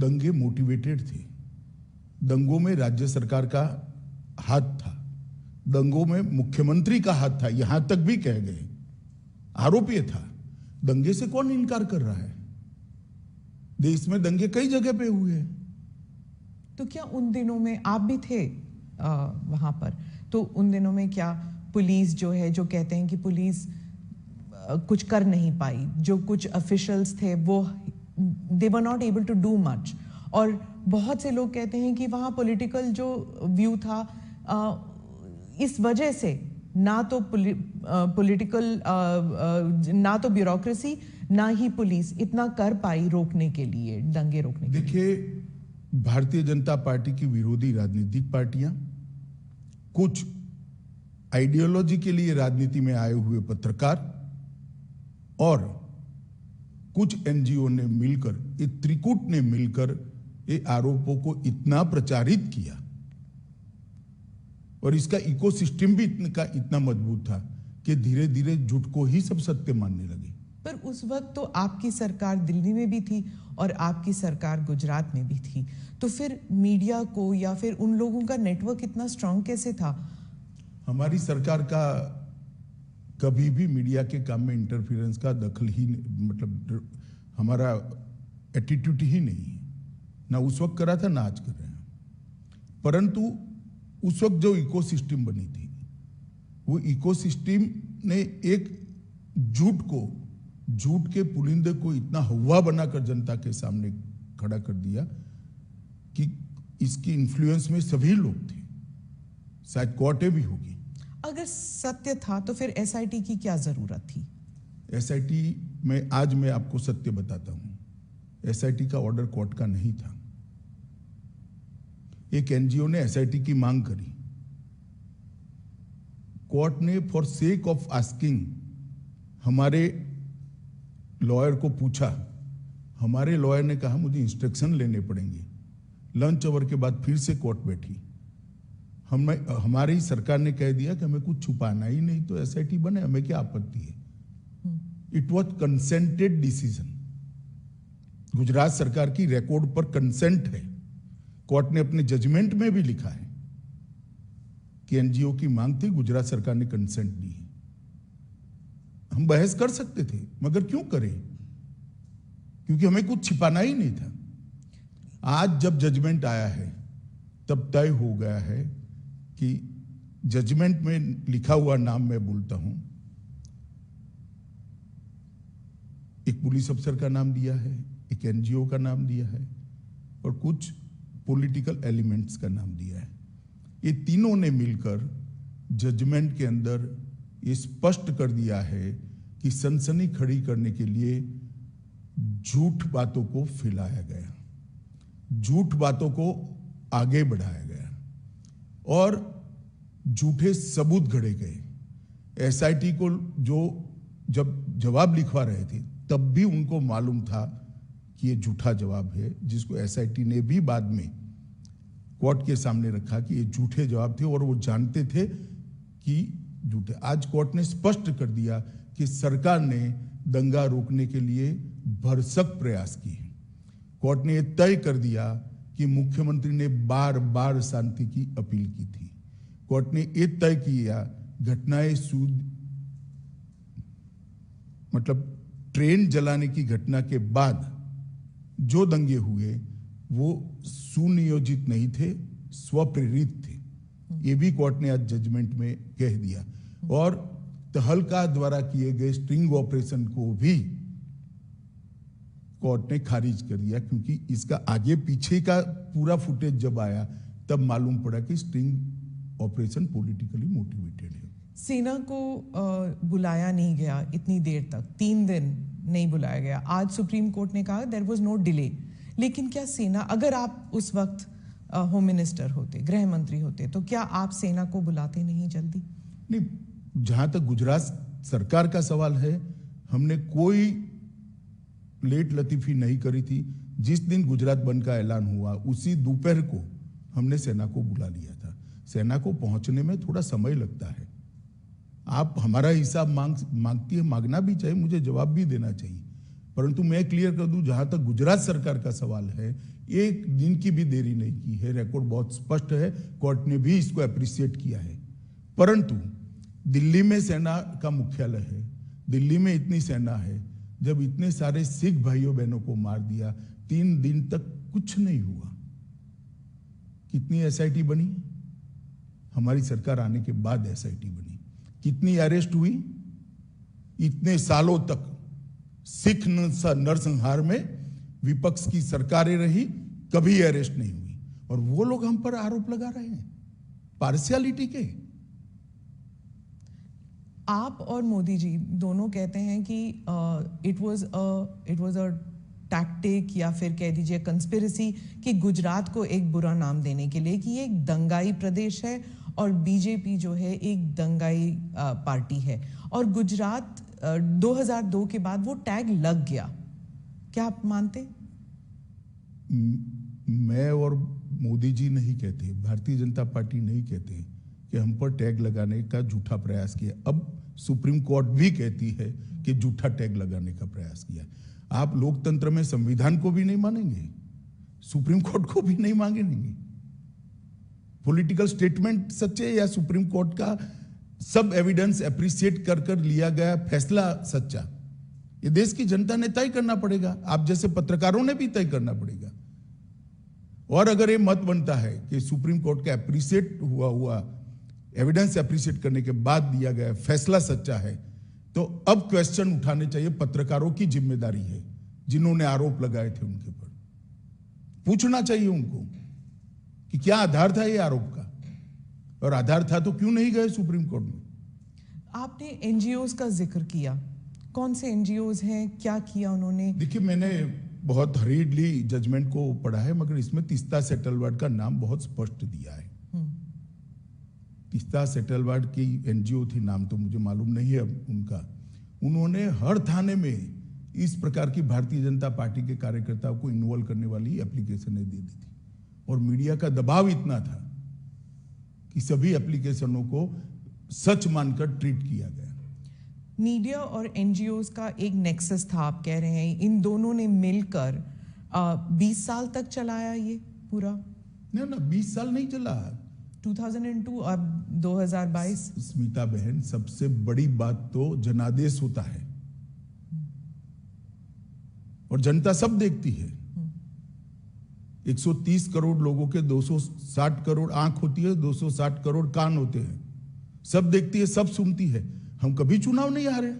दंगे मोटिवेटेड थे। दंगों में राज्य सरकार का हाथ था, दंगों में मुख्यमंत्री का हाथ था, यहां तक भी कह गए। आरोप यह था, दंगे से कौन इनकार कर रहा है? देश में दंगे कई जगह पे हुए हैं। तो क्या उन दिनों में आप भी थे वहां पर, तो उन दिनों में क्या पुलिस जो है, जो कहते हैं कि पुलिस कुछ कर नहीं पाई, जो कुछ ऑफिशियल्स थे वो they were not able to do much, और बहुत से लोग कहते हैं कि वहाँ पॉलिटिकल जो व्यू था, इस वजह से ना तो पॉलिटिकल ना तो ब्यूरोक्रेसी ना ही पुलिस इतना कर पाई रोकने के लिए, दंगे रोकने के लिए। देखिए, भारतीय जनता पार्टी की विरोधी राजनीतिक पार्टियां, कुछ आइडियोलॉजी के लिए राजनीति में आए हुए पत्रकार और कुछ एनजीओ ने मिलकर, ये त्रिकूट ने मिलकर ये आरोपों को इतना प्रचारित किया, और इसका इकोसिस्टम भी इतना मजबूत था कि धीरे धीरे झूठ को ही सब सत्य मानने लगे। पर उस वक्त तो आपकी सरकार दिल्ली में भी थी और आपकी सरकार गुजरात में भी थी, तो फिर मीडिया को या फिर उन लोगों का नेटवर्क इतना स्ट्रांग कैसे था? हमारी सरकार का कभी भी मीडिया के काम में इंटरफेरेंस का दखल ही, मतलब हमारा एटीट्यूड ही नहीं है, ना उस वक्त करा था ना आज कर रहे हैं। परंतु उस वक्त जो इकोसिस्टम बनी थी, वो इकोसिस्टम ने एक झूठ के पुलिंदे को इतना हवा बनाकर जनता के सामने खड़ा कर दिया कि इसकी इन्फ्लुएंस में सभी लोग थे, शायद कोर्टें भी होगी। अगर सत्य था तो फिर एसआईटी की क्या जरूरत थी? एसआईटी में आज मैं आपको सत्य बताता हूं, एसआईटी का ऑर्डर कोर्ट का नहीं था। एक एनजीओ ने एसआईटी की मांग करी, कोर्ट ने फॉर सेक ऑफ आस्किंग हमारे लॉयर को पूछा, हमारे लॉयर ने कहा मुझे इंस्ट्रक्शन लेने पड़ेंगे। लंच आवर के बाद फिर से कोर्ट बैठी, हमारी सरकार ने कह दिया कि हमें कुछ छुपाना ही नहीं, तो एसआईटी बने, हमें क्या आपत्ति है। It was consented decision, Gujarat सरकार की रिकॉर्ड पर कंसेंट है। कोर्ट ने अपने जजमेंट में भी लिखा है कि एनजीओ की मांग थी, गुजरात सरकार ने कंसेंट दी है। हम बहस कर सकते थे, मगर क्यों करें, क्योंकि हमें कुछ छिपाना ही नहीं था। आज जब जजमेंट आया है तब तय हो गया है कि जजमेंट में लिखा हुआ नाम मैं बोलता हूं, एक पुलिस अफसर का नाम दिया है, एक एनजीओ का नाम दिया है और कुछ पॉलिटिकल एलिमेंट्स का नाम दिया है। ये तीनों ने मिलकर जजमेंट के अंदर ये स्पष्ट कर दिया है कि सनसनी खड़ी करने के लिए झूठ बातों को फैलाया गया, झूठ बातों को आगे बढ़ाया गया और झूठे सबूत गढ़े गए। एसआईटी को जो जब जवाब लिखवा रहे थे तब भी उनको मालूम था कि ये झूठा जवाब है, जिसको एसआईटी ने भी बाद में कोर्ट के सामने रखा कि ये झूठे जवाब थे और वो जानते थे कि झूठे। आज कोर्ट ने स्पष्ट कर दिया कि सरकार ने दंगा रोकने के लिए भरसक प्रयास किए। कोर्ट ने यह तय कर दिया कि मुख्यमंत्री ने बार बार शांति की अपील की थी। कोर्ट ने यह तय किया घटनाएं मतलब ट्रेन जलाने की घटना के बाद जो दंगे हुए वो सुनियोजित नहीं थे, स्वप्रेरित थे। ये भी कोर्ट ने आज जजमेंट में कह दिया। और तहलका द्वारा किए गए स्ट्रिंग ऑपरेशन को भी कोर्ट ने खारिज कर दिया, क्योंकि इसका आगे पीछे का पूरा फुटेज जब आया तब मालूम पड़ा कि स्ट्रिंग ऑपरेशन पॉलिटिकली मोटिवेटेड है। सेना को बुलाया नहीं गया इतनी देर तक, 3 दिन नहीं बुलाया गया। आज सुप्रीम कोर्ट ने कहा देयर वाज नो डिले, लेकिन क्या सेना, अगर आप उस वक्त होम मिनिस्टर होते, गृह मंत्री होते, तो क्या आप सेना को बुलाते नहीं जल्दी? नहीं, जहां तक गुजरात सरकार का सवाल है, हमने कोई लेट लतीफी नहीं करी थी। जिस दिन गुजरात बंद का ऐलान हुआ उसी दोपहर को हमने सेना को बुला लिया था। सेना को पहुंचने में थोड़ा समय लगता है। आप हमारा हिसाब मांगती है, मांगना भी चाहिए, मुझे जवाब भी देना चाहिए, परंतु मैं क्लियर कर दूं, जहां तक गुजरात सरकार का सवाल है, एक दिन की भी देरी नहीं की है। रिकॉर्ड बहुत स्पष्ट है, कोर्ट ने भी इसको अप्रिशिएट किया है। परंतु दिल्ली में सेना का मुख्यालय है, दिल्ली में इतनी सेना है, जब इतने सारे सिख भाइयों बहनों को मार दिया, 3 दिन तक कुछ नहीं हुआ। कितनी एसआईटी बनी? हमारी सरकार आने के बाद एसआईटी बनी। कितनी अरेस्ट हुई? इतने सालों तक सिख नरसंहार में विपक्ष की सरकारें रही, कभी अरेस्ट नहीं हुई। और वो लोग हम पर आरोप लगा रहे हैं पार्शियलिटी के। आप और मोदी जी दोनों कहते हैं कि इट वाज अ टैक्टिक या फिर कह दीजिए कंस्पिरेसी कि गुजरात को एक बुरा नाम देने के लिए कि ये एक दंगाई प्रदेश है और बीजेपी जो है एक दंगाई पार्टी है। और गुजरात 2002 के बाद वो टैग लग गया। क्या आप मानते? मैं और मोदी जी नहीं कहते, भारतीय जनता पार्टी नहीं कहते कि हम पर टैग लगाने का झूठा प्रयास किया। अब सुप्रीम कोर्ट भी कहती है कि झूठा टैग लगाने का प्रयास किया। आप लोकतंत्र में संविधान को भी नहीं मानेंगे, सुप्रीम कोर्ट को भी नहीं मांगेंगे। पॉलिटिकल स्टेटमेंट सच्चे या सुप्रीम कोर्ट का सब एविडेंस एप्रिशिएट कर कर लिया गया फैसला सच्चा, ये देश की जनता ने तय करना पड़ेगा। आप जैसे पत्रकारों ने भी तय करना पड़ेगा। और अगर ये मत बनता है कि सुप्रीम कोर्ट का एप्रिशिएट हुआ एविडेंस एप्रिशिएट करने के बाद दिया गया फैसला सच्चा है, तो अब क्वेश्चन उठाने चाहिए। पत्रकारों की जिम्मेदारी है, जिन्होंने आरोप लगाए थे उनके ऊपर पूछना चाहिए उनको कि क्या आधार था ये आरोप का, और आधार था तो क्यों नहीं गए सुप्रीम कोर्ट में। आपने एनजीओज का जिक्र किया, कौन से एनजीओज हैं, क्या किया उन्होंने? देखिए, मैंने बहुत हरीडली जजमेंट को पढ़ा है, मगर इसमें तीस्ता सेटलवाड का नाम बहुत स्पष्ट दिया है। तीस्ता सेटलवाड की एनजीओ थी, नाम तो मुझे मालूम नहीं है उनका। उन्होंने हर थाने में इस प्रकार की भारतीय जनता पार्टी के कार्यकर्ताओं को इन्वॉल्व करने वाली एप्लीकेशनें दे दी थी, और मीडिया का दबाव इतना था कि सभी एप्लीकेशनों को सच मानकर ट्रीट किया गया। मीडिया और एनजीओज का एक नेक्सस था, आप कह रहे हैं। इन दोनों ने मिलकर 20 साल तक चलाया ये पूरा? ना 20 साल नहीं चला, 2002 और 2022। स्मिता बहन, सबसे बड़ी बात तो जनादेश होता है और जनता सब देखती है। 130 करोड़ लोगों के 260 करोड़ आंख होती है, 260 करोड़ कान होते हैं। सब देखती है, सब सुनती है। हम कभी चुनाव नहीं हारे।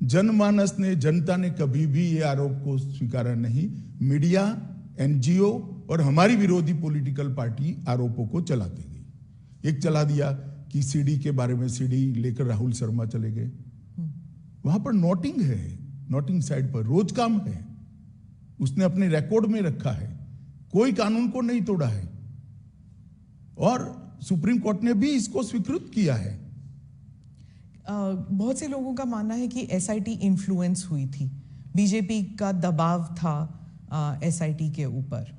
जनमानस ने, जनता ने कभी भी ये आरोप को स्वीकारा नहीं। मीडिया, एनजीओ और हमारी विरोधी पॉलिटिकल पार्टी आरोपों को चलाते गई। एक चला दिया कि सीडी के बारे में, सीडी लेकर राहुल शर्मा चले गए। वहां पर नोटिंग है, नोटिंग साइड पर रोज काम है, उसने अपने रिकॉर्ड में रखा है, कोई कानून को नहीं तोड़ा है, और सुप्रीम कोर्ट ने भी इसको स्वीकृत किया है। बहुत से लोगों का मानना है कि एसआईटी इन्फ्लुएंस हुई थी, बीजेपी का दबाव था एसआईटी के ऊपर।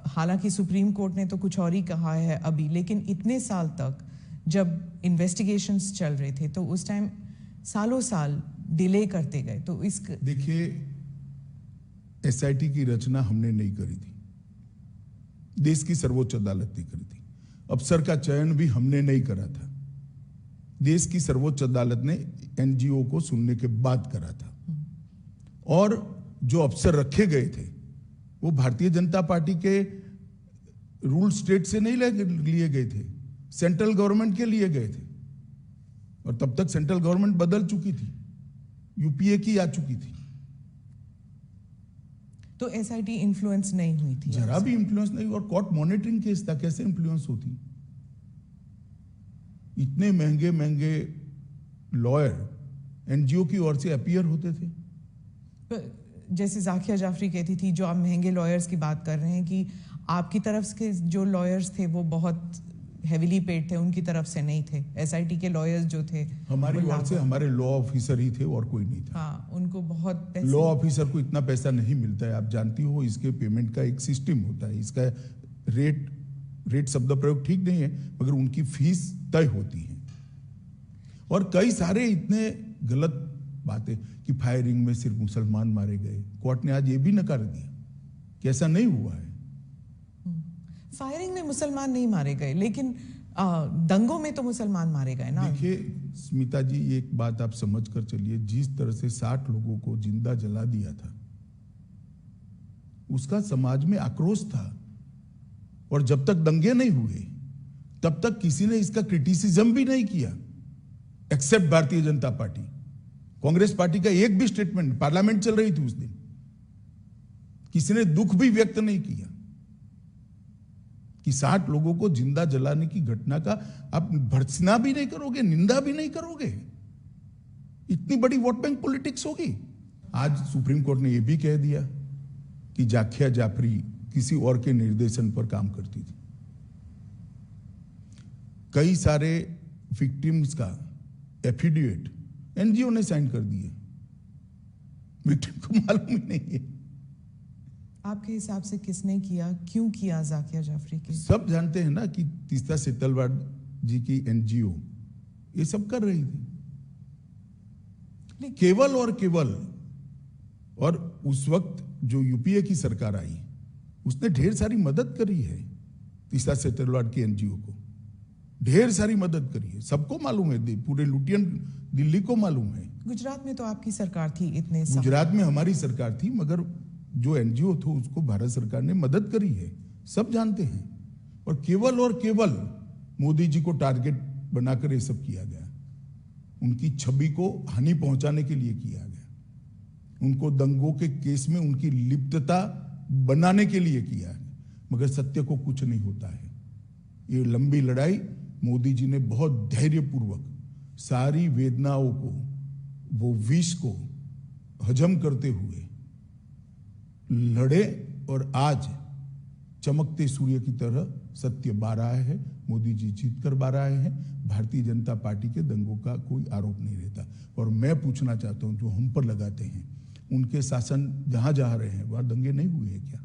हालांकि सुप्रीम कोर्ट ने तो कुछ और ही कहा है अभी, लेकिन इतने साल तक जब इन्वेस्टिगेशंस चल रहे थे तो उस टाइम सालों साल डिले करते गए। तो इस देखिए, एसआईटी की रचना हमने नहीं करी थी, देश की सर्वोच्च अदालत ने करी थी। अफसर का चयन भी हमने नहीं करा था, देश की सर्वोच्च अदालत ने एनजीओ को सुनने के बाद करा था। और जो अफसर रखे गए थे वो भारतीय जनता पार्टी के रूल स्टेट से नहीं लिए गए थे, सेंट्रल गवर्नमेंट के लिए गए थे। और तब तक सेंट्रल गवर्नमेंट बदल चुकी थी, यूपीए की आ चुकी थी। तो एसआईटी इन्फ्लुएंस नहीं हुई थी, जरा भी इन्फ्लुएंस नहीं। और कोर्ट मॉनिटरिंग केस था, कैसे इन्फ्लुएंस होती? इतने महंगे महंगे लॉयर एनजीओ की ओर से अपीयर होते थे। जैसे जाकिया जाफरी कहती थी, जो आप महंगे लॉयर्स की बात कर रहे हैं, कि आपकी तरफ के जो लॉयर्स थे वो बहुत हेविली पेड थे, उनकी तरफ से नहीं थे। एसआईटी के लॉयर्स जो थे हमारी ओर से, हमारे लॉ ऑफिसर ही थे और कोई नहीं था। हाँ, उनको बहुत लॉ ऑफिसर को इतना पैसा नहीं मिलता है, आप जानती हो। इसके पेमेंट का एक सिस्टम होता है, इसका रेट शब्द प्रयोग ठीक नहीं है, मगर उनकी फीस तय होती है। और कई सारे इतने गलत बातें कि फायरिंग में सिर्फ मुसलमान मारे गए। कोर्ट ने आज ये भी नकार दिया कि ऐसा नहीं हुआ है। फायरिंग में मुसलमान नहीं मारे गए, लेकिन दंगों में तो मुसलमान मारे गए ना। देखिए स्मिता जी, एक बात आप समझ कर चलिए, जिस तरह से 60 लोगों को जिंदा जला दिया था, उसका समाज में आक्रोश था। और जब तक दंगे नहीं हुए तब तक किसी ने इसका क्रिटिसिज्म भी नहीं किया, accept Bharatiya Janata party. Congress party का एक भी स्टेटमेंट, पार्लियामेंट चल रही थी उस दिन, किसी ने दुख भी व्यक्त नहीं किया कि 60 लोगों को जिंदा जलाने की घटना का आप भर्त्सना भी नहीं करोगे, निंदा भी नहीं करोगे। इतनी बड़ी वोट बैंक पॉलिटिक्स होगी। आज सुप्रीम कोर्ट ने यह भी कह दिया कि जाकिया जाफरी किसी और के निर्देशन पर काम करती थी। कई सारे विक्टिम्स का एफिडेविट एनजीओ ने साइन कर दिए, विक्टिम को मालूम ही नहीं है। आपके हिसाब से किसने किया, क्यों किया जाकिया जाफरी के? सब जानते हैं ना कि तीस्ता सेतलवाड जी की एनजीओ ये सब कर रही थी, केवल और केवल। और उस वक्त जो यूपीए की सरकार आई, उसने ढेर सारी मदद करी है तीस्ता सेतलवाड की एनजीओ को, ढेर सारी मदद करी है, सबको मालूम है, पूरे लुटियन दिल्ली को मालूम है। गुजरात में तो आपकी सरकार थी, इतने गुजरात में हमारी सरकार थी, मगर जो एनजीओ थो उसको भारत सरकार ने मदद करी है, सब जानते हैं। और केवल मोदी जी को टारगेट बनाकर ये सब किया गया, उनकी छवि को हानि पहुंचाने के लिए किया गया, उनको दंगों के केस में उनकी लिप्तता बनाने के लिए किया है। मगर सत्य को कुछ नहीं होता है। ये लंबी लड़ाई मोदी जी ने बहुत धैर्यपूर्वक सारी वेदनाओं को, वो विष को हजम करते हुए लड़े, और आज चमकते सूर्य की तरह सत्य बाहर आया है। मोदी जी जीत कर बाहर आए हैं। भारतीय जनता पार्टी के दंगों का कोई आरोप नहीं रहता। और मैं पूछना चाहता हूं, जो हम पर लगाते हैं, उनके शासन जहां जहां रहे हैं वहां दंगे नहीं हुए हैं क्या?